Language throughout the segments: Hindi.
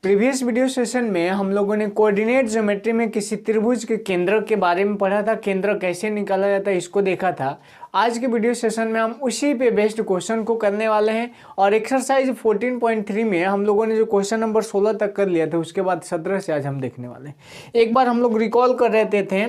प्रीवियस वीडियो सेशन में हम लोगों ने कोऑर्डिनेट ज्योमेट्री में किसी त्रिभुज के केंद्र के बारे में पढ़ा था, केंद्र कैसे निकाला जाता है इसको देखा था। आज के वीडियो सेशन में हम उसी पे बेस्ड क्वेश्चन को करने वाले हैं और एक्सरसाइज 14.3 में हम लोगों ने जो क्वेश्चन नंबर 16 तक कर लिया था उसके बाद 17 से आज हम देखने वाले हैं। एक बार हम लोग रिकॉल कर रहे थे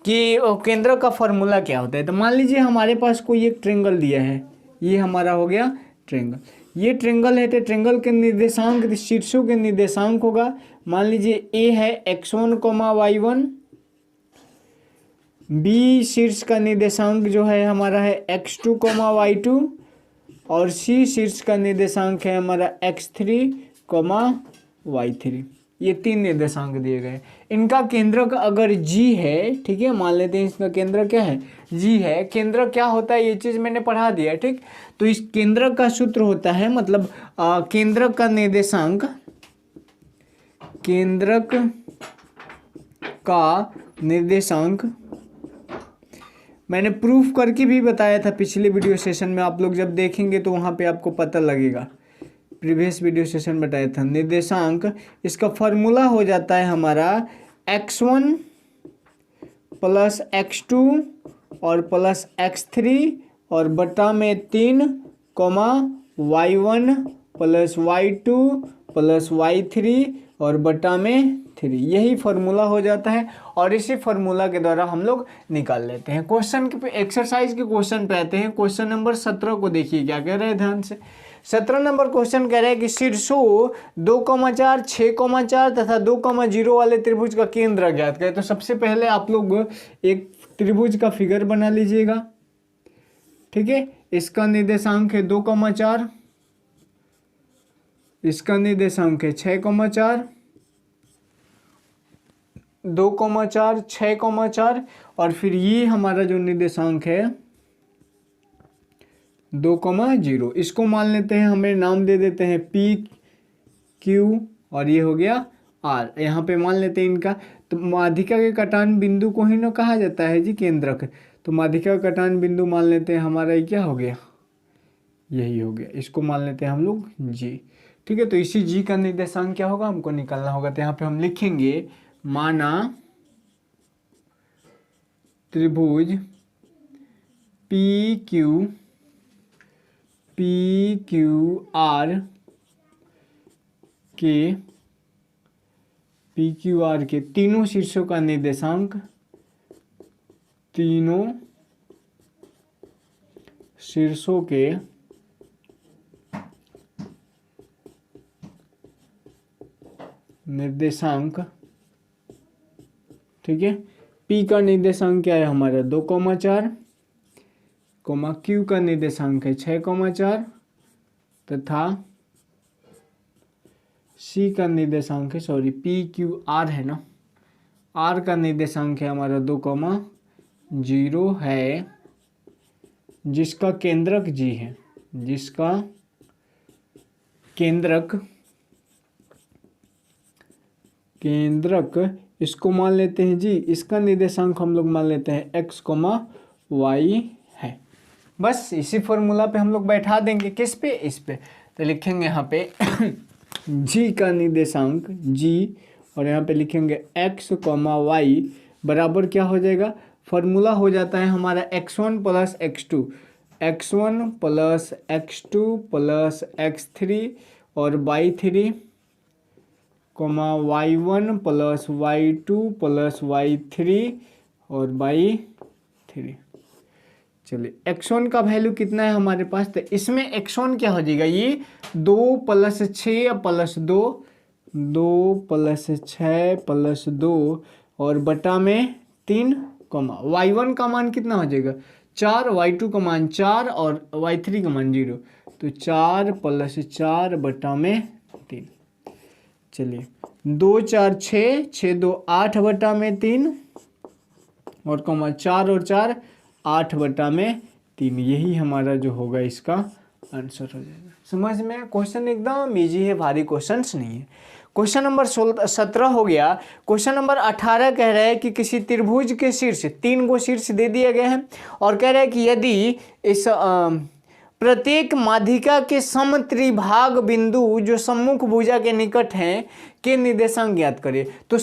कि केंद्र का फॉर्मूला क्या होता है। तो मान लीजिए हमारे पास कोई एक ट्रेंगल दिया है, ये हमारा हो गया ट्रेंगल, ये ट्रेंगल है तो ट्रेंगल के निर्देशांक शीर्षों के निर्देशांक होगा। मान लीजिए ए है x1, y1, बी शीर्ष का निर्देशांक जो है हमारा है x2, y2 और सी शीर्ष का निर्देशांक है हमारा x3, y3। ये तीन निर्देशांक दिए गए। इनका केंद्र का अगर G है, ठीक है, मान लेते हैं इसका केंद्र क्या है, G है। केंद्र क्या होता है ये चीज़ मैंने पढ़ा दिया, ठीक। तो इस केंद्र का सूत्र होता है मतलब केंद्र का निर्देशांक, केंद्रक का निर्देशांक मैंने प्रूफ करके भी बताया था पिछले वीडियो सेशन में। आप लोग जब देखेंगे तो वहाँ पे आपको पता लगेगा, प्रीवियस वीडियो सेशन बताया था। निर्देशांक इसका फॉर्मूला हो जाता है हमारा x1 प्लस x2 और प्लस x3 और बटा में 3, y1 plus y2 plus y3 और बटा में 3। यही फार्मूला हो जाता है और इसी फार्मूला के द्वारा हम लोग निकाल लेते हैं। क्वेश्चन के एक्सरसाइज के क्वेश्चन पे आते हैं। क्वेश्चन नंबर 17 को देखिए क्या कह रहे हैं ध्यान से। 17 नंबर क्वेश्चन कह रहे हैं कि शीर्षों 2,4, 6,4 तथा 2,0 वाले त्रिभुज का केंद्र ज्ञात करें। तो सबसे पहले आप लोग एक त्रिभुज का फिगर बना लीजिएगा, ठीक है। इसका निर्देशांक है 2,4, इसका निर्देशांक है 6,4, 2,4, 6,4 और फिर ये हमारा जो निर्देशांक है 2,0। इसको मान लेते हैं, हमें नाम दे देते हैं पी क्यू और ये हो गया आर। यहाँ पे मान लेते हैं इनका। तो माध्यिका के कटान बिंदु को ही ना कहा जाता है जी केंद्रक। तो माध्यिका का कटान बिंदु मान लेते हैं हमारा ये क्या हो गया, यही हो गया। इसको मान लेते हैं हम लोग जी, ठीक है। तो इसी जी का निर्देशांक क्या होगा हमको निकालना होगा। तो यहाँ पे हम लिखेंगे माना त्रिभुज पी क्यू आर के तीनों शीर्षों का निर्देशांक, तीनों शीर्षों के निर्देशांक, ठीक है। पी का निर्देशांक क्या है हमारा 2,4, क्यू का निर्देशांक है 6,4 तथा सी का निर्देशांक है, सॉरी पी क्यू आर है ना, आर का निर्देशांक है हमारा 2,0 है, जिसका केंद्रक जी है, जिसका केंद्रक इसको मान लेते हैं जी। इसका निर्देशांक हम लोग मान लेते हैं x, y है। बस इसी फॉर्मूला पे हम लोग बैठा देंगे, किस पे, इस पे। तो लिखेंगे यहाँ पे g का निर्देशांक g और यहाँ पे लिखेंगे x, y बराबर क्या हो जाएगा, फॉर्मूला हो जाता है हमारा x1 plus x2, x1 plus x2 plus x3 और y3, y1 plus y2 plus y3 और y3। चलिए x1 का वैल्यू कितना है हमारे पास, तो इसमें x1 क्या हो जाएगा, ये 2 प्लस 6 प्लस 2, 2 प्लस 6 प्लस 2 और बटा में 3, y1 का मान कितना हो जाएगा 4, y2 का मान 4 और y3 का मान 0। तो 4 प्लस 4 बटा में 3। चलिए 2 4 6, 6 2 8 बटा में 3 और 4 और 4 8 बटा में 3। यही हमारा जो होगा इसका आंसर हो जाएगा। समझ में, क्वेश्चन एकदम इजी है, भारी क्वेश्चंस नहीं है। क्वेश्चन नंबर 17 हो गया। क्वेश्चन नंबर 18 कह रहा है कि किसी त्रिभुज के शीर्ष, 3 गो शीर्ष दे दिए गए हैं और कह रहा है कि यदि इस प्रत्येक माध्यिका के समत्रिभाग बिंदु जो सम्मुख भुजा के निकट हैं के निर्देशांक ज्ञात करिए। तो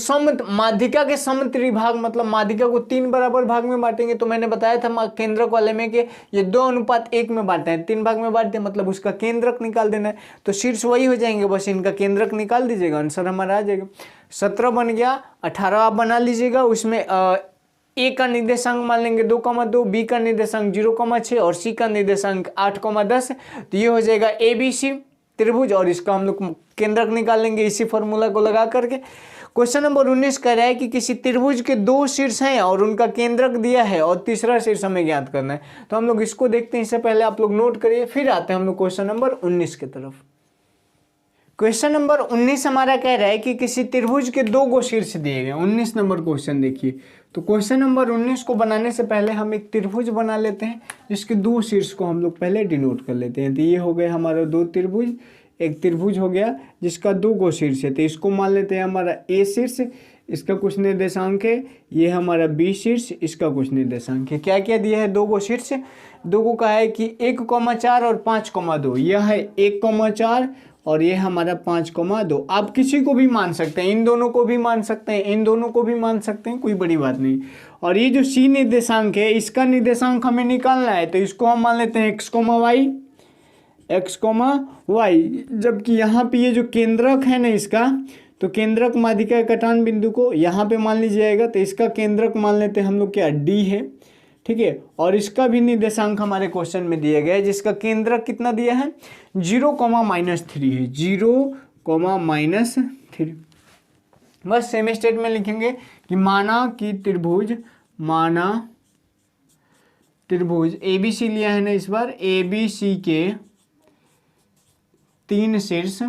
माध्यिका के समत्रिभाग मतलब माध्यिका को 3 बराबर भाग में बांटेंगे। तो मैंने बताया था केंद्रक वाले में कि ये 2:1 में बांटते हैं, 3 भाग में बांटते हैं, मतलब उसका केंद्रक निकाल देना है। तो शीर्ष वही हो जाएंगे, बस इनका केंद्रक निकाल दीजिएगा, आंसर हमारा आ जाएगा। 17 बन गया, 18 आप बना लीजिएगा। उसमें ए का निर्देशांक मान लेंगे 2,2, बी का निर्देशांक 0,6 और सी का निर्देशांक 8,10। तो ये हो जाएगा ABC त्रिभुज, और इसका हम लोग केंद्रक निकाल लेंगे इसी फॉर्मूला को लगा करके। क्वेश्चन नंबर 19 कह रहा है कि किसी त्रिभुज के 2 शीर्ष हैं और उनका केंद्रक दिया है और तीसरा शीर्ष हमें ज्ञात करना है। तो हम लोग इसको देखते हैं, इससे पहले आप लोग नोट करिए, फिर आते हैं हम लोग क्वेश्चन नंबर 19 की तरफ। क्वेश्चन नंबर 19 हमारा कह रहा है कि किसी त्रिभुज के 2 शीर्ष दिए गए। 19 नंबर क्वेश्चन देखिए। तो क्वेश्चन नंबर 19 को बनाने से पहले हम एक त्रिभुज बना लेते हैं जिसके 2 शीर्ष को हम लोग पहले डिनोट कर लेते हैं। तो ये हो गए हमारा 2 त्रिभुज, एक त्रिभुज हो गया जिसका 2 शीर्ष है। तो इसको मान लेते हैं हमारा A शीर्ष, इसका कुछ निर्देशांक है, ये हमारा B शीर्ष, इसका कुछ निर्देशांक है। क्या क्या दिया है 2 शीर्ष? 2 को कहा है कि 1,4 और 5,2। यह है 1,4 और ये हमारा 5,2। आप किसी को भी मान सकते हैं, इन दोनों को भी मान सकते हैं, इन दोनों को भी मान सकते हैं, कोई बड़ी बात नहीं। और ये जो C निर्देशांक है, इसका निर्देशांक हमें निकालना है। तो इसको हम मान लेते हैं x, y, जबकि यहाँ पे ये जो केंद्रक है ना इसका, तो केंद्रक माध्यिका कटान बिंदु को यहाँ पे मान लीजिएगा। तो इसका केंद्रक मान लेते हैं हम लोग क्या, D है, ठीक है। और इसका भी निर्देशांक हमारे क्वेश्चन में दिया गया है जिसका केंद्रक कितना दिया है, 0,-3 है, 0,-3। बस सेम स्टेट में लिखेंगे कि माना त्रिभुज ABC लिया है ना इस बार, ABC के 3 शीर्ष,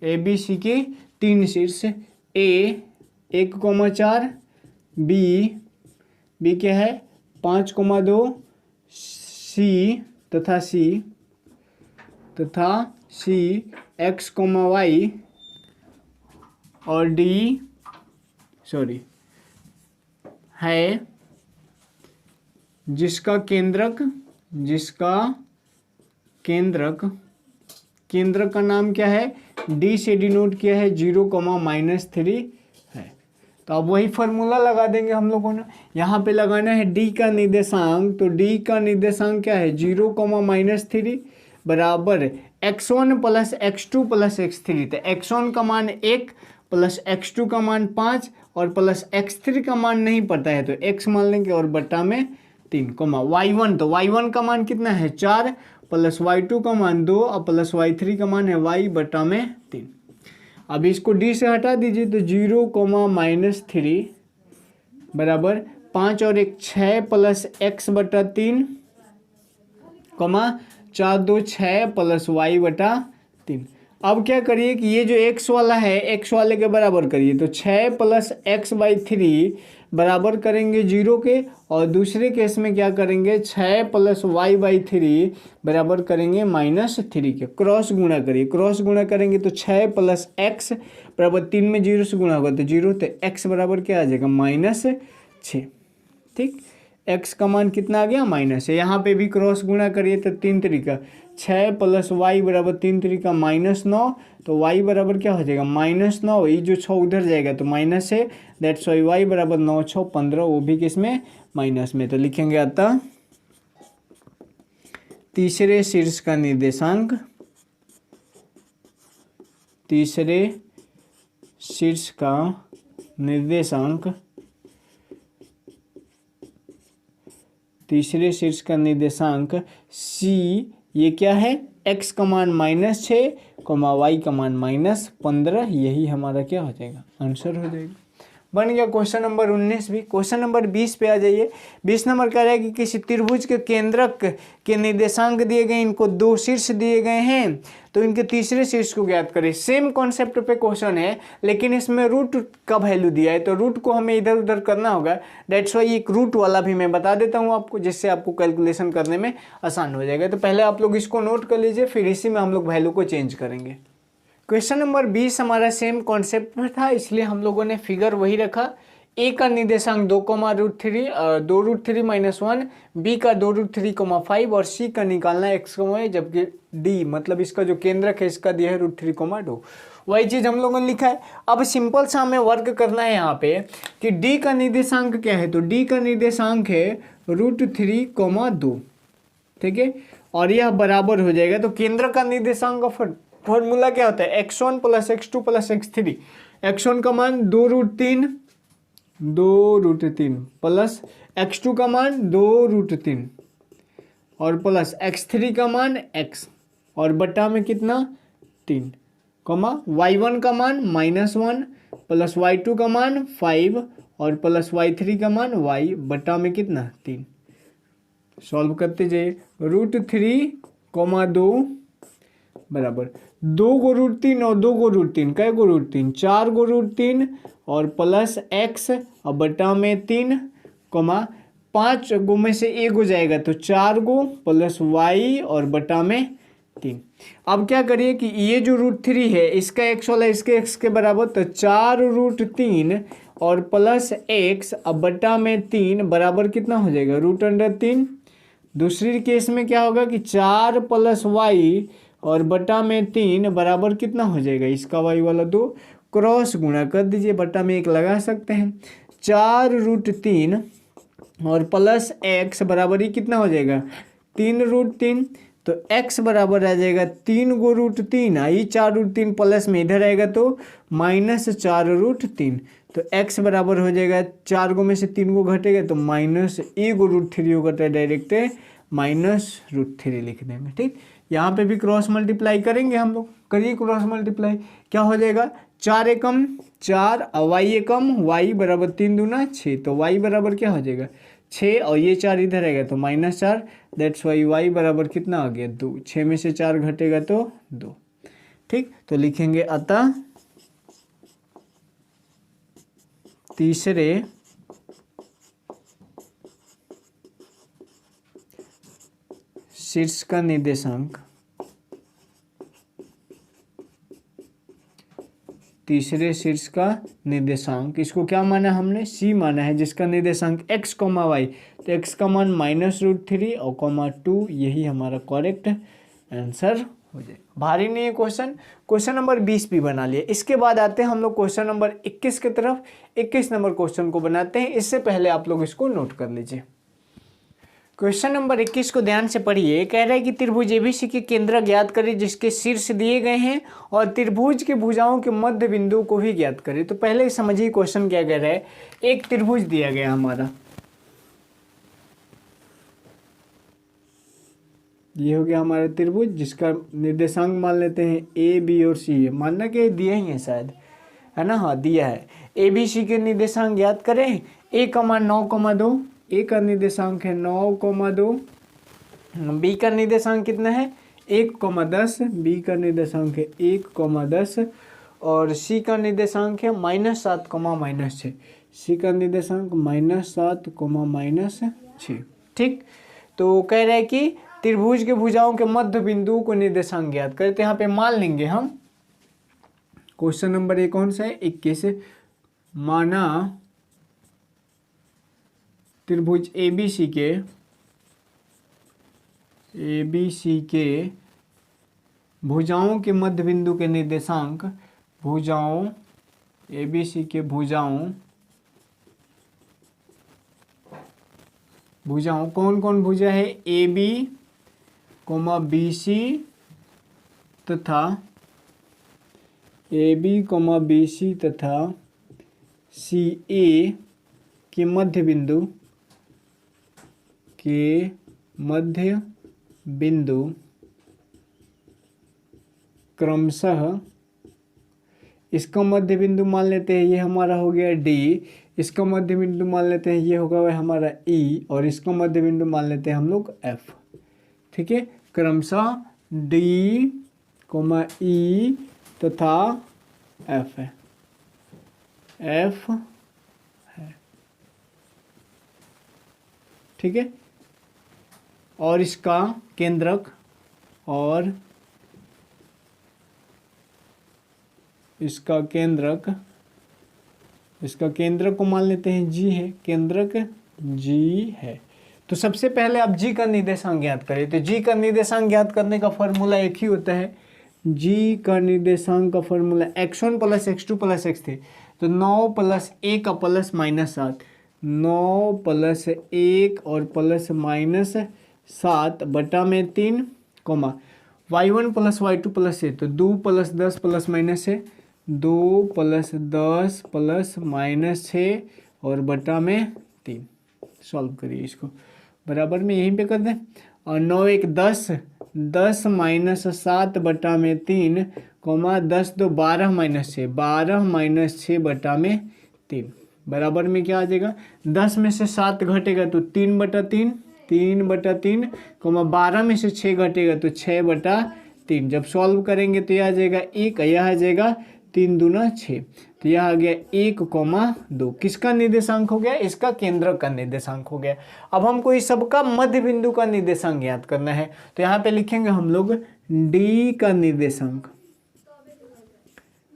ABC के 3 शीर्ष, A 1,4, B क्या है 5,2, C तथा C x, y और D है जिसका केंद्रक का नाम क्या है, D से डिनोट किया है 0,-3 है। तो अब वही फॉर्मूला लगा देंगे हम लोगों ने। यहाँ पे लगाना है D का निर्देशांक, तो D का निर्देशांक क्या है 0,-3 बराबर x1 + x2 + x3। तो x1 का मान 1 प्लस x2 का मान 5 और प्लस x3 का मान नहीं पता है तो x मान लेंगे और बटा में 3, y1, तो y1 का मान कितना है 4 प्लस y2 का मान 2 और प्लस y3 का मान है y बटा में 3। अब इसको d से हटा दीजिए तो 0,-3 बराबर 5 और 1 6 प्लस x बटा 3, 4 2 6 प्लस y बटा 3। अब क्या करिए कि ये जो x वाला है x वाले के बराबर करिए, तो 6 प्लस x/3 बराबर करेंगे 0 के, और दूसरे केस में क्या करेंगे 6 प्लस y/3 बराबर करेंगे -3 के। क्रॉस गुणा करिए, क्रॉस गुणा करेंगे तो 6 प्लस x बराबर 3 में 0 से गुणा होगा तो 0, तो x बराबर क्या आ जाएगा -6। ठीक, x का मान कितना आ गया माइनस है। यहाँ पे भी क्रॉस गुणा करिए तो 3 तरीका 6 प्लस y बराबर 3 तरीका -9, तो y बराबर क्या हो जाएगा -9, ये जो 6 उधर जाएगा तो माइनस है, दैट्स वाई y बराबर 9 6 15, वो भी किसमें माइनस में। तो लिखेंगे अतः तीसरे शीर्ष का निर्देशांक, तीसरे शीर्ष का निर्देशांक, तीसरे शीर्ष का निर्देशांक c, ये क्या है x का मान -6, y का मान -15, यही हमारा क्या हो जाएगा आंसर हो जाएगा। बन गया क्वेश्चन नंबर 19 भी। क्वेश्चन नंबर 20 पे आ जाइए। 20 नंबर कह रहा है कि किसी त्रिभुज के केंद्रक के निर्देशांक दिए गए, इनको 2 शीर्ष दिए गए हैं, तो इनके तीसरे शीर्ष को ज्ञात करें। सेम कॉन्सेप्ट पे क्वेश्चन है लेकिन इसमें रूट का वैल्यू दिया है, तो रूट को हमें इधर उधर करना होगा। दैट्स वाई एक रूट वाला भी मैं बता देता हूँ आपको, जिससे आपको कैलकुलेशन करने में आसान हो जाएगा। तो पहले आप लोग इसको नोट कर लीजिए, फिर इसी में हम लोग वैल्यू को चेंज करेंगे। क्वेश्चन नंबर 20 हमारा सेम कॉन्सेप्ट में था, इसलिए हम लोगों ने फिगर वही रखा। ए का निर्देशांक 2,√3 2√3 - 1, बी का 2√3, 5 और सी का निकालना है x, y, जबकि डी मतलब इसका जो केंद्रक है इसका दिया है √3, 2। वही चीज हम लोगों ने लिखा है। अब सिंपल सा हमें वर्क करना है यहाँ पे कि डी का निर्देशांक क्या है, तो डी का निर्देशांक है √3, 2। ठीक है, और यह बराबर हो जाएगा, तो केंद्र का निर्देशांक का फॉर्मूला क्या होता है, x1 + x2 + x3। x1 का मान 2√3 प्लस x2 का मान 2√3 और प्लस x3 का मान x और बटा में कितना 3, y1 का मान -1 प्लस y2 का मान 5 और प्लस y3 का मान y बटा में कितना 3। सॉल्व करते जाइए। √3, 2 बराबर 2 को √3 और 2 को √3, कै को √3, 4 को √3 और प्लस x और बटा में 3, 5 गो में से 1 हो जाएगा तो 4 गो प्लस y और बटा में 3। अब क्या करिए कि ये जो √3 है इसका x वाला इसके x के बराबर, तो 4√3 और प्लस x अब बटा में 3 बराबर कितना हो जाएगा √3। दूसरी केस में क्या होगा कि 4 प्लस y और बटा में 3 बराबर कितना हो जाएगा, इसका y वाला 2 क्रॉस गुणा कर दीजिए, बटा में 1 लगा सकते हैं। 4√3 और प्लस x बराबर ही कितना हो जाएगा 3√3, तो x बराबर आ जाएगा 3 को √3, आई 4√3 प्लस में इधर आएगा तो -4√3, तो x बराबर हो जाएगा 4 गो में से 3 गो घटेगा तो -1 को √3 होगा, तो डायरेक्ट -√3 लिख देंगे। ठीक, यहाँ पे भी क्रॉस मल्टीप्लाई करेंगे हम लोग, करिए क्रॉस मल्टीप्लाई, क्या हो जाएगा 4 एकम 4 और y एकम y बराबर 3 दूना 6, तो y बराबर क्या हो जाएगा 6 और ये 4 इधर आएगा तो -4, दैट्स वाई y बराबर कितना आ गया 2, 6 में से 4 घटेगा तो 2। ठीक, तो लिखेंगे अतः तीसरे शीर्ष का निर्देशांक, तीसरे शीर्ष का निर्देशांक, इसको क्या माना हमने c माना है, जिसका निर्देशांक x, y, तो x का मान -√3 और 2, यही हमारा करेक्ट आंसर हो जाए। भारी नहीं है क्वेश्चन। क्वेश्चन नंबर 20 भी बना लिया। इसके बाद आते हैं हम लोग क्वेश्चन नंबर 21 की तरफ। 21 नंबर क्वेश्चन को बनाते हैं, इससे पहले आप लोग इसको नोट कर लीजिए। क्वेश्चन नंबर 21 को ध्यान से पढ़िए। कह रहा है कि त्रिभुज एबीसी के केंद्र ज्ञात करें जिसके शीर्ष दिए गए हैं और त्रिभुज के भुजाओं के मध्य बिंदु को भी ज्ञात करें। तो पहले समझिए क्वेश्चन क्या कह रहा है। एक त्रिभुज दिया गया हमारा, ये हो गया हमारा त्रिभुज जिसका निर्देशांक मान लेते हैं ए बी और सी है, मानना कि दिए ही है शायद, है ना, हाँ दिया है। ए बी सी के निर्देशांक ज्ञात करें। ए का मान 9,2, ए का निर्देशांक है 9,2, बी का निर्देशांक कितना है 1,10, बी का निर्देशांक है 1,10 और सी का निर्देशांक है -7, सी का निर्देशांक -7, ठीक। तो कह रहा है कि त्रिभुज के भुजाओं के मध्य बिंदु को निर्देशांक ज्ञात करते, यहाँ पे मान लेंगे हम। क्वेश्चन नंबर एक कौन सा है 21। माना त्रिभुज एबीसी के भुजाओं के मध्य बिंदु के निर्देशांक, भुजाओं एबीसी के भुजाओं कौन कौन भुजा है ए बी बी सी तथा ए बी बी सी तथा सी ए के मध्य बिंदु क्रमशः, इसका मध्य बिंदु मान लेते हैं ये हमारा हो गया डी, इसका मध्य बिंदु मान लेते हैं ये होगा वह हमारा ई और इसका मध्य बिंदु मान लेते हैं हम लोग एफ। ठीक है, क्रमशः डी ई तथा एफ है, एफ है। ठीक है, और इसका केंद्रक इसका केंद्रक को मान लेते हैं जी है, केंद्रक जी है। तो सबसे पहले आप जी का निर्देशांक ज्ञात करें। तो जी का निर्देशांक ज्ञात करने का फॉर्मूला एक ही होता है, जी का निर्देशांक का formula x1 plus x2 plus x3। तो 9 प्लस 1 का प्लस माइनस 7, 9 प्लस 1 और प्लस माइनस 7 बटा में 3 coma y1 plus y2 plus है, तो 2 प्लस 10 प्लस माइनस है, 2 प्लस 10 प्लस माइनस 6 और बटा में 3। सॉल्व करिए इसको, बराबर में यहीं पे कर दें। और 9 1 10, 10 माइनस 7 बटा में 3 कोमा 10 2 12 माइनस 6, 12 माइनस 6 बटा में 3, बराबर में क्या आ जाएगा, 10 में से 7 घटेगा तो 3 बटा 3, 3 बटा 3 कोमा 12 में से 6 घटेगा तो 6 बटा 3। जब सॉल्व करेंगे तो यह आ जाएगा 1, यह आ जाएगा 3 दूना 6, तो यह आ गया 1,2। किसका निर्देशांक हो गया, इसका केंद्रक का निर्देशांक हो गया। अब हमको इस सबका मध्य बिंदु का निर्देशांक ज्ञात करना है, तो यहाँ पे लिखेंगे हम लोग डी का निर्देशांक,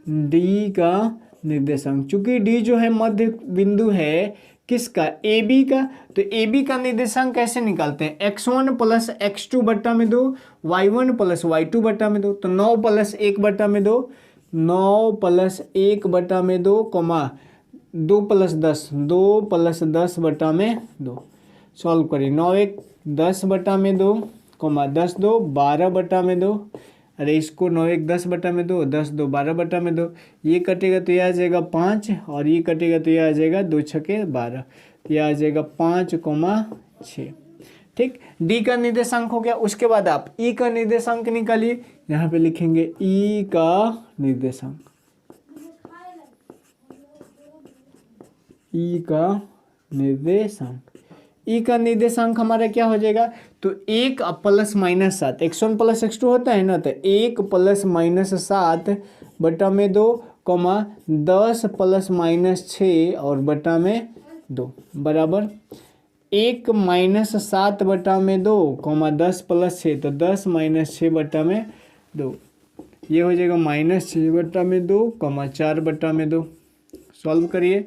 डी का निर्देशांक। चूंकि डी जो है मध्य बिंदु है किसका, ए बी का, तो ए बी का निर्देशांक कैसे निकालते हैं, x1 प्लस x2 बटा में 2, y1 प्लस y2 बटा में 2। तो 9 प्लस 1 बटा में 2, 9 प्लस 1 बटा में 2 कोमा 2 प्लस 10, 2 प्लस 10 बटा में 2। सॉल्व करिए, 9 1 10 बटा में 2 कोमा 10 2 12 बटा में 2। अरे इसको 9 1 10 बटा में 2, 10 2 12 बटा में 2, ये कटेगा तो यह आ जाएगा 5 और ये कटेगा तो यह आ जाएगा 2 छके 12, तो यह आ जाएगा 5,6। ठीक, डी का निर्देशांक हो गया। उसके बाद आप ई का निर्देशांक निकालिए, यहाँ पे लिखेंगे ई का निर्देशांक, ई का निर्देशांक। ई का निर्देशांक हमारा क्या हो जाएगा, तो 1 plus minus 7, x1 plus x2 होता है ना, तो 1 प्लस माइनस 7 बटा में 2 कोमा 10 प्लस माइनस 6 और बटा में 2, बराबर 1 माइनस 7 बटा में 2 कोमा 10 प्लस 6, तो 10 माइनस 6 बटा में 2, ये हो जाएगा माइनस 6 बटा में 2 कोमा 4 बटा में 2। सॉल्व करिए,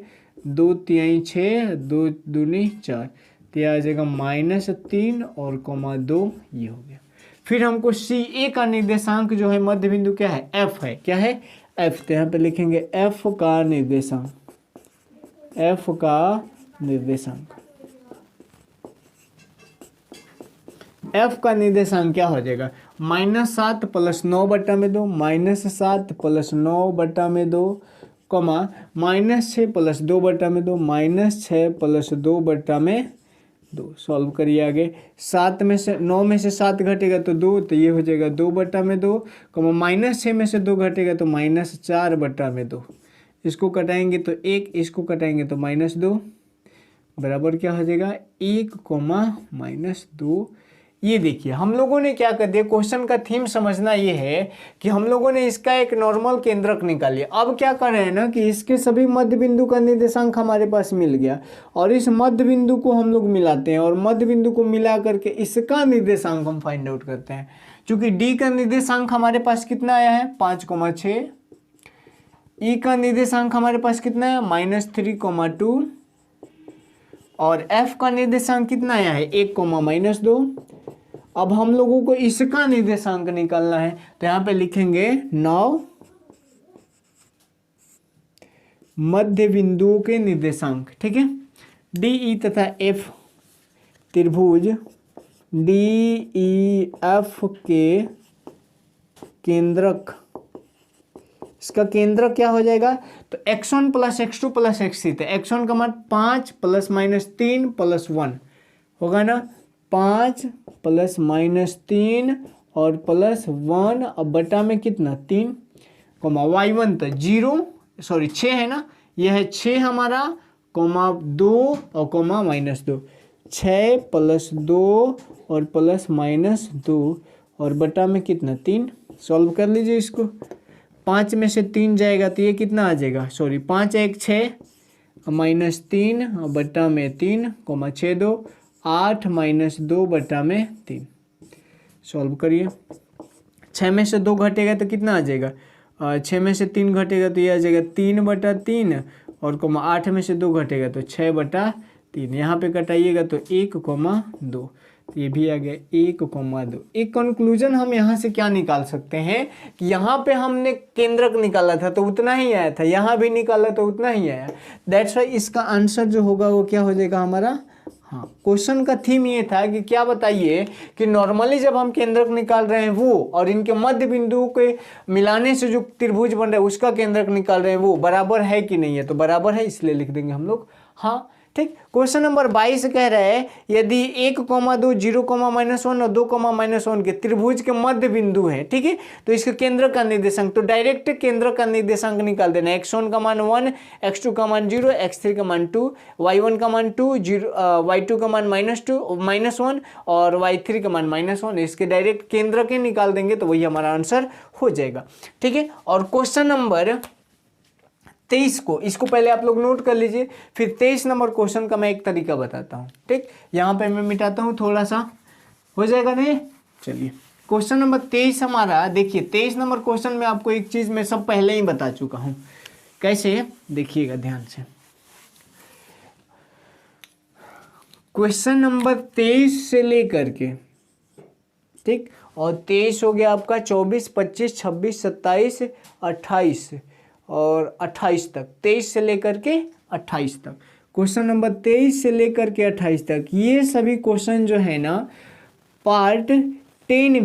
2 3 6, 2 दूनी 4, तो यह आ जाएगा -3 और कोमा 2, ये हो गया। फिर हमको सी ए का निर्देशांक जो है मध्य बिंदु क्या है, एफ है, क्या है एफ। तो यहाँ पे लिखेंगे एफ का निर्देशांक, एफ का निर्देशांक। एफ का निर्देशांक क्या हो जाएगा, -7 प्लस 9 बटा में 2, -7 प्लस 9 बटा में 2 कोमा -6 प्लस 2 बटा में 2, -6 प्लस 2 बटा में 2। सॉल्व करिए आगे, 7 में से 9 में से 7 घटेगा तो 2, तो ये हो जाएगा 2 बटा में 2 कोमा -6 में से 2 घटेगा तो -4 बटा में 2। इसको कटाएंगे तो 1, इसको कटाएंगे तो -2, बराबर क्या हो जाएगा 1 कोमा -2। ये देखिए हम लोगों ने क्या कर दिया, क्वेश्चन का थीम समझना ये है कि हम लोगों ने इसका एक नॉर्मल केंद्रक निकालिए। अब क्या कर रहे हैं ना कि इसके सभी मध्य बिंदु का निर्देशांक हमारे पास मिल गया और इस मध्य बिंदु को हम लोग मिलाते हैं और मध्य बिंदु को मिला करके इसका निर्देशांक हम फाइंड आउट करते हैं। चूंकि डी का निर्देशांक हमारे पास कितना आया है 5,6, ई का निर्देशांक हमारे पास कितना है -3,2 और एफ का निर्देशांक कितना आया है 1,-2। अब हम लोगों को इसका निर्देशांक निकालना है, तो यहाँ पे लिखेंगे 9 मध्य बिंदुओं के निर्देशांक। ठीक है, डी ई तथा एफ त्रिभुज डी ई एफ के केंद्रक, इसका केंद्रक क्या हो जाएगा, तो x1 plus x2 plus x3, तो x1 का मान 5 प्लस -3 प्लस 1 होगा ना, 5 प्लस -3 और प्लस 1 अब बटा में कितना 3 कोमा y1 तो 6 है ना, यह है 6 हमारा कोमा 2 और कोमा -2, 6 प्लस 2 और प्लस -2 और बटा में कितना 3। सॉल्व कर लीजिए इसको, 5 में से 3 जाएगा तो ये कितना आ जाएगा, 5 1 6 -3 बटा में 3 कोमा 6 2 8 -2 बटा में 3। सॉल्व करिए, 6 में से 2 घटेगा तो कितना आ जाएगा, 6 में से 3 घटेगा तो ये आ जाएगा 3 बटा 3 और कोमा 8 में से 2 घटेगा तो 6/3। यहाँ पे कटाइएगा तो 1,2, तो ये भी आ गया 1,2। एक कंक्लूजन हम यहाँ से क्या निकाल सकते हैं कि यहाँ पे हमने केंद्रक निकाला था तो उतना ही आया था, यहाँ भी निकाला तो उतना ही आया। दैट्स वाई इसका आंसर जो होगा वो क्या हो जाएगा हमारा, हाँ। क्वेश्चन का थीम ये था कि क्या बताइए कि नॉर्मली जब हम केंद्रक निकाल रहे हैं वो और इनके मध्य बिंदु के मिलाने से जो त्रिभुज बन रहा है उसका केंद्रक निकाल रहे हैं वो बराबर है कि नहीं है, तो बराबर है इसलिए लिख देंगे हम लोग हाँ। ठीक, क्वेश्चन नंबर 22 कह रहा है यदि 1,2 0,-1 और 2,-1 के त्रिभुज के मध्य बिंदु है, ठीक है, तो इसके केंद्र का निर्देशांक, तो डायरेक्ट केंद्र का निर्देशांक निकाल देना। x1 का मान 1, x2 का मान 0, x3 का मान 2, y1 का मान 2, y2 का मान -1 और y3 का मान -1, इसके डायरेक्ट केंद्र के निकाल देंगे तो वही हमारा आंसर हो जाएगा। ठीक है, और क्वेश्चन नंबर 23 को, इसको पहले आप लोग नोट कर लीजिए, फिर 23 नंबर क्वेश्चन का मैं एक तरीका बताता हूँ। ठीक, यहाँ पे मैं मिटाता हूँ थोड़ा सा, हो जाएगा नहीं। चलिए क्वेश्चन नंबर 23 हमारा, देखिए 23 नंबर क्वेश्चन में आपको एक चीज़ मैं सब पहले ही बता चुका हूँ। कैसे, देखिएगा ध्यान से। क्वेश्चन नंबर 23 से लेकर के, ठीक, और 23 हो गया आपका 24, 25, 26, 27, 28 और 28 तक, 23 से लेकर के 28 तक। क्वेश्चन नंबर 23 से लेकर के 28 तक ये सभी क्वेश्चन जो है ना पार्ट 10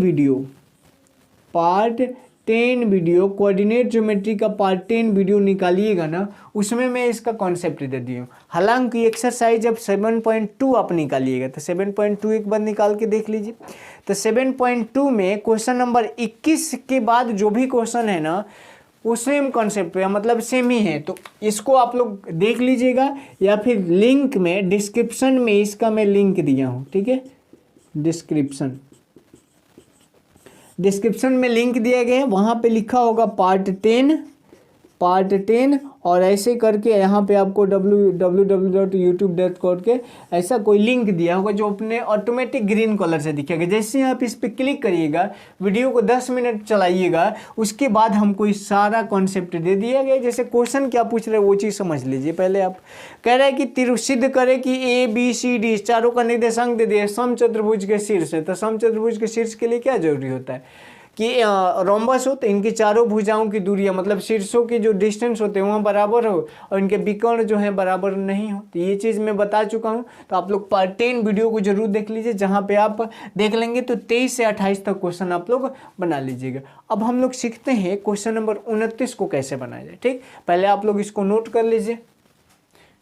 वीडियो कोऑर्डिनेट ज्योमेट्री का पार्ट 10 वीडियो निकालिएगा ना, उसमें मैं इसका कॉन्सेप्ट दे दी हूँ। हालांकि एक्सरसाइज जब 7.2 आप निकालिएगा तो 7.2 एक बार निकाल के देख लीजिए। तो 7.2 में क्वेश्चन नंबर 21 के बाद जो भी क्वेश्चन है ना वो सेम कॉन्सेप्ट पे, मतलब सेम ही है, तो इसको आप लोग देख लीजिएगा, या फिर लिंक में डिस्क्रिप्शन में इसका मैं लिंक दिया हूँ। ठीक है, डिस्क्रिप्शन में लिंक दिया गया है, वहाँ पे लिखा होगा पार्ट 10 और ऐसे करके यहाँ पे आपको www.youtube.com के ऐसा कोई लिंक दिया होगा जो अपने ऑटोमेटिक ग्रीन कलर से दिखेगा। जैसे ही आप इस पर क्लिक करिएगा, वीडियो को 10 मिनट चलाइएगा, उसके बाद हमको इस सारा कॉन्सेप्ट दे दिया गया। जैसे क्वेश्चन क्या पूछ रहे हैं वो चीज़ समझ लीजिए। पहले आप कह रहे हैं कि सिद्ध करे कि ABCD चारों का निर्देशांक दे दिए समचतुर्भुज के शीर्ष है, तो समचतुर्भुज के शीर्ष के लिए क्या जरूरी होता है कि रोम्बस हो तो इनकी चारों भुजाओं की दूरियां, मतलब शीर्षों के जो डिस्टेंस होते हैं वहाँ बराबर हो और इनके विकर्ण जो है बराबर नहीं हो। तो ये चीज़ मैं बता चुका हूँ, तो आप लोग पार्ट 10 वीडियो को जरूर देख लीजिए, जहाँ पे आप देख लेंगे तो 23 से 28 तक क्वेश्चन आप लोग बना लीजिएगा। अब हम लोग सीखते हैं क्वेश्चन नंबर 29 को कैसे बनाया जाए। ठीक, पहले आप लोग इसको नोट कर लीजिए।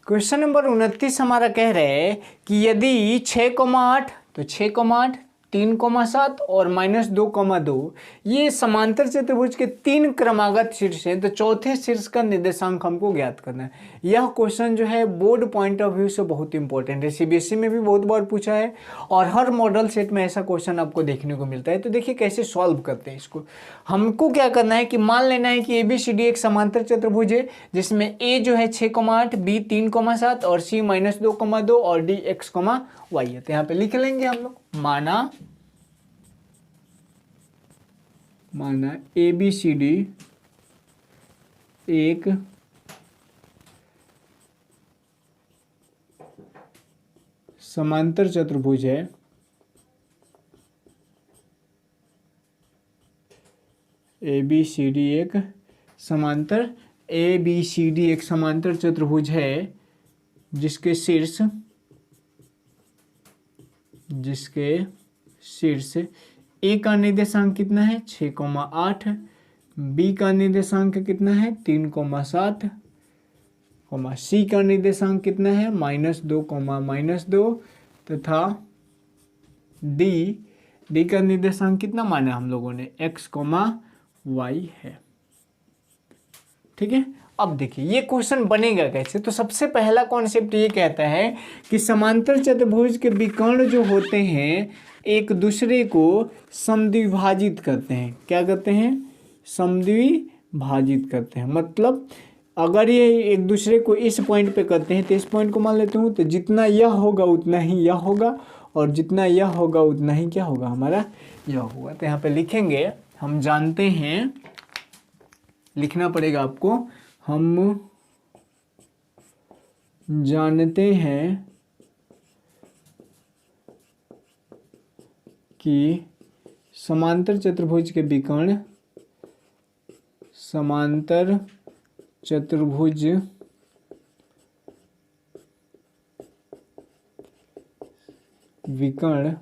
क्वेश्चन नंबर 29 हमारा कह रहे हैं कि यदि 6,8 तो 6,8 3,7 और -2,2 ये समांतर चतुर्भुज के 3 क्रमागत शीर्ष हैं, तो चौथे शीर्ष का निर्देशांक हमको ज्ञात करना है। यह क्वेश्चन जो है बोर्ड पॉइंट ऑफ व्यू से बहुत इंपॉर्टेंट है, CBSE में भी बहुत बार पूछा है और हर मॉडल सेट में ऐसा क्वेश्चन आपको देखने को मिलता है। तो देखिए कैसे सॉल्व करते हैं इसको। हमको क्या करना है कि मान लेना है कि ABCD एक समांतर चतुर्भुज है जिसमें A जो है 6,8, B 3,7 और C -2,2 और D x, y है। तो यहाँ पे लिख लेंगे हम लोग, माना ABCD एक समांतर चतुर्भुज है, ABCD एक समांतर चतुर्भुज है जिसके शीर्ष A का निर्देशांक कितना है 6,8, B का निर्देशांक कितना है 3,7, C का निर्देशांक कितना है -2, तथा D का निर्देशांक कितना माना हम लोगों ने x, y है। ठीक है, अब देखिए ये क्वेश्चन बनेगा कैसे। तो सबसे पहला कॉन्सेप्ट ये कहता है कि समांतर चतुर्भुज के विकर्ण जो होते हैं एक दूसरे को समद्विभाजित करते हैं। क्या करते हैं? समद्विभाजित करते हैं। मतलब अगर ये एक दूसरे को इस पॉइंट पे करते हैं तो इस पॉइंट को मान लेते हूँ, तो जितना यह होगा उतना ही यह होगा और जितना यह होगा उतना ही क्या होगा हमारा यह होगा। तो यहाँ पे लिखेंगे, हम जानते हैं, लिखना पड़ेगा आपको, हम जानते हैं कि समांतर चतुर्भुज के विकर्ण समांतर चतुर्भुज विकर्ण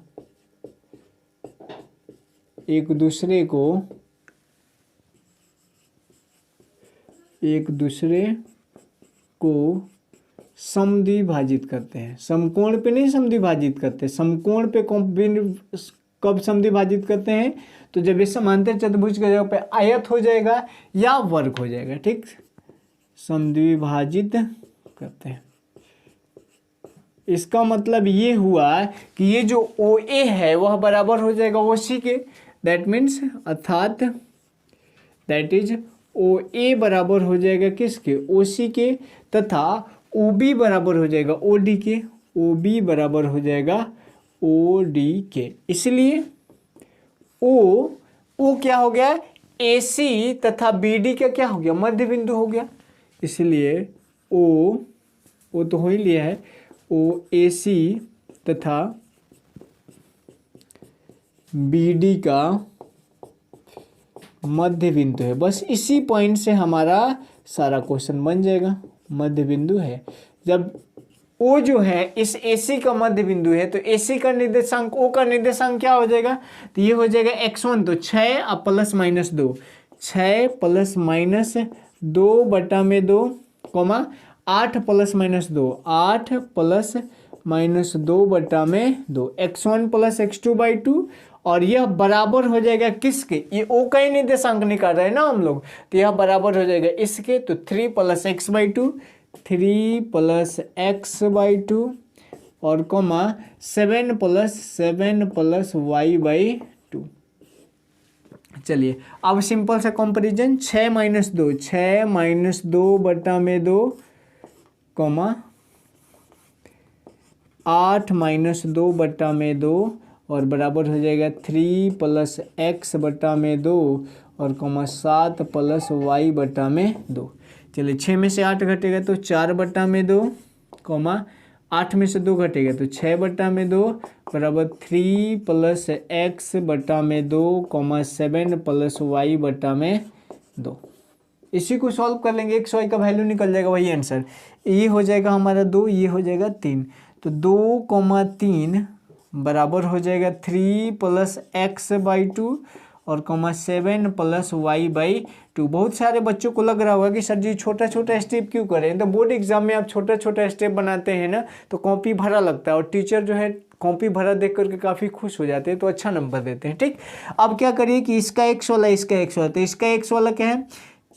एक दूसरे को समद्विभाजित करते हैं। समकोण पे नहीं समद्विभाजित करते, समकोण पे कब समद्विभाजित करते हैं? तो जब ये समांतर चतुर्भुज के जगह पे आयत हो जाएगा या वर्ग हो जाएगा, ठीक, समद्विभाजित करते हैं। इसका मतलब ये हुआ कि ये जो OA है वह बराबर हो जाएगा OC के, दैट मीन्स अर्थात दैट इज OA बराबर हो जाएगा किसके? OC के, तथा OB बराबर हो जाएगा OD के, OB बराबर हो जाएगा OD के। इसलिए O क्या हो गया? AC तथा BD का क्या हो गया? मध्य बिंदु हो गया। इसलिए O तो हो ही लिया है, OAC तथा BD का मध्य बिंदु है। बस इसी पॉइंट से हमारा सारा क्वेश्चन बन जाएगा। मध्य बिंदु है, जब O जो है इस AC का मध्य बिंदु है तो AC का निर्देशांक O का निर्देशांक क्या हो जाएगा? तो ये हो जाएगा x1, तो 6 अब प्लस माइनस 2, 6 प्लस माइनस 2 बटा में 2, 8 प्लस माइनस 2, 8 प्लस माइनस 2 बटा में 2, x1 प्लस x2 बाई 2, और यह बराबर हो जाएगा किसके? ये O का ही निर्देशांक निकाल रहे हैं ना हम लोग, तो यह बराबर हो जाएगा इसके, तो 3 plus x by 2, 3 plus x by 2 और 7 प्लस वाई बाई 2। चलिए अब सिंपल सा कंपैरिजन, 6 माइनस 2, 6 माइनस 2 बटा में 2, 8 माइनस 2 बटा में 2 और बराबर हो जाएगा 3 प्लस एक्स बटा में 2 और 7 प्लस वाई बटा में 2। चलिए 6 में से 8 घटेगा तो 4 बटा में 2, 8 में से 2 घटेगा तो 6 बटा में 2 बराबर 3 प्लस एक्स बटा में 2, 7 प्लस वाई बटा में 2। इसी को सॉल्व कर लेंगे, एक्स वाई का वैल्यू निकल जाएगा, वही आंसर। ये हो जाएगा हमारा 2, ये हो जाएगा 3, तो 2, 3 बराबर हो जाएगा 3 प्लस एक्स बाई 2 और 7 प्लस वाई बाई 2। बहुत सारे बच्चों को लग रहा होगा कि सर जी छोटा छोटा स्टेप क्यों करें? तो बोर्ड एग्जाम में आप छोटा छोटा स्टेप बनाते हैं ना तो कॉपी भरा लगता है, और टीचर जो है कॉपी भरा देख करके काफ़ी खुश हो जाते हैं, तो अच्छा नंबर देते हैं। ठीक, अब क्या करिए कि इसका एक्स वाला, इसका एक्स वाला, तो इसका एक्स वाला क्या है?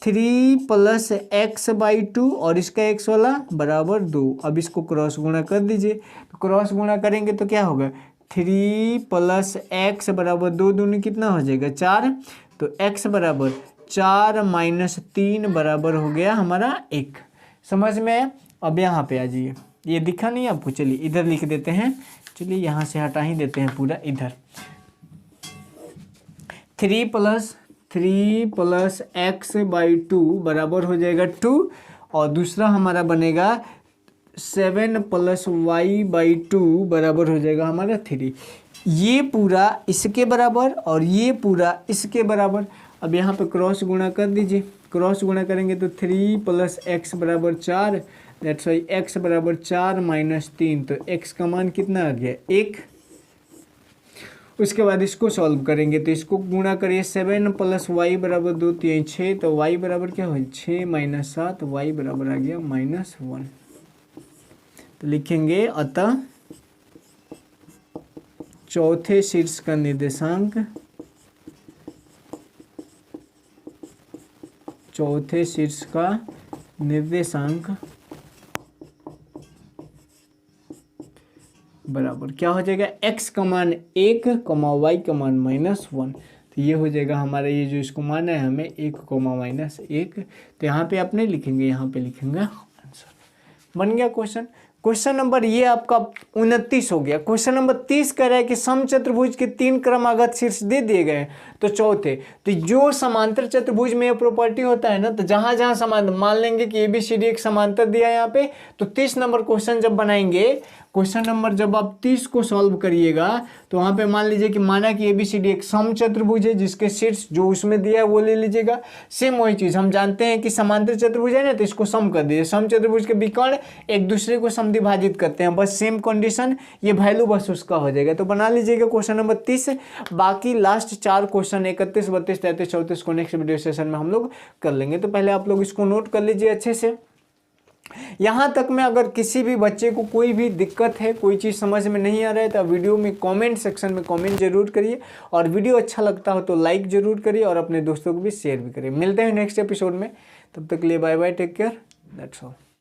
3 प्लस एक्स बाई 2 और इसका एक्स वाला बराबर 2। अब इसको क्रॉस गुणा कर दीजिए, तो क्रॉस गुणा करेंगे तो क्या होगा? 3 प्लस एक्स बराबर 2 दूनी कितना हो जाएगा? 4, तो x बराबर 4 माइनस 3 बराबर हो गया हमारा 1। समझ में? अब यहाँ पे आ जाइए, ये दिखा नहीं आपको? चलिए इधर लिख देते हैं, चलिए यहाँ से हटा ही देते हैं पूरा इधर। 3 प्लस एक्स बाई 2 बराबर हो जाएगा 2, और दूसरा हमारा बनेगा 7 प्लस वाई बाई 2 बराबर हो जाएगा हमारा 3। ये पूरा इसके बराबर और ये पूरा इसके बराबर। अब यहाँ पे क्रॉस गुणा कर दीजिए, क्रॉस गुणा करेंगे तो 3 प्लस एक्स बराबर 4, दैट्स वाई एक्स बराबर 4 माइनस 3, तो एक्स का मान कितना आ गया? 1। उसके बाद इसको सॉल्व करेंगे तो इसको गुणा करिए, 7 प्लस वाई बराबर 2, 3, 6, तो वाई बराबर क्या हो? 6 माइनस 7, वाई बराबर आ गया -1। तो लिखेंगे अतः चौथे शीर्ष का निर्देशांक, चौथे शीर्ष का निर्देशांक बराबर क्या हो जाएगा? x का मान 1, y का मान -1। तो ये हो जाएगा हमारा, ये जो इसको माना है हमें 1, -1। तो यहाँ पे आप नहीं लिखेंगे, यहाँ पे लिखेंगे आंसर। बन गया क्वेश्चन। क्वेश्चन नंबर ये आपका 29 हो गया। क्वेश्चन नंबर 30 कह रहा है कि समचतुर्भुज के 3 क्रमागत शीर्ष दे दिए गए तो चौथे, तो जो समांतर चतुर्भुज में ये प्रॉपर्टी होता है ना, तो जहां जहां समांतर, मान लेंगे कि ABCD एक समांतर दिया है यहाँ पे, तो 30 नंबर क्वेश्चन जब बनाएंगे, क्वेश्चन नंबर जब आप 30 को सॉल्व करिएगा तो वहां पे मान लीजिए कि माना कि ABCD एक समचतुर्भुज है जिसके शीर्ष जो उसमें दिया है वो ले लीजिएगा। सेम वही चीज हम जानते हैं कि समांतर चतुर्भुज है ना, तो इसको सम कर दीजिए। समचतुर्भुज के विकर्ण एक दूसरे को समद्विभाजित करते हैं, बस सेम कंडीशन, ये वैल्यू बस उसका हो जाएगा। तो बना लीजिएगा क्वेश्चन नंबर 30। बाकी लास्ट 4 क्वेश्चन 31, 32, 33, 34 को नेक्स्ट वीडियो सेशन में हम लोग कर लेंगे। तो पहले आप लोग इसको नोट कर लीजिए अच्छे से। यहाँ तक में अगर किसी भी बच्चे को कोई भी दिक्कत है, कोई चीज़ समझ में नहीं आ रहा है, तो वीडियो में कमेंट सेक्शन में कमेंट जरूर करिए, और वीडियो अच्छा लगता हो तो लाइक जरूर करिए और अपने दोस्तों को भी शेयर भी करिए। मिलते हैं नेक्स्ट एपिसोड में, तब तक के लिए bye bye, take care, that's all.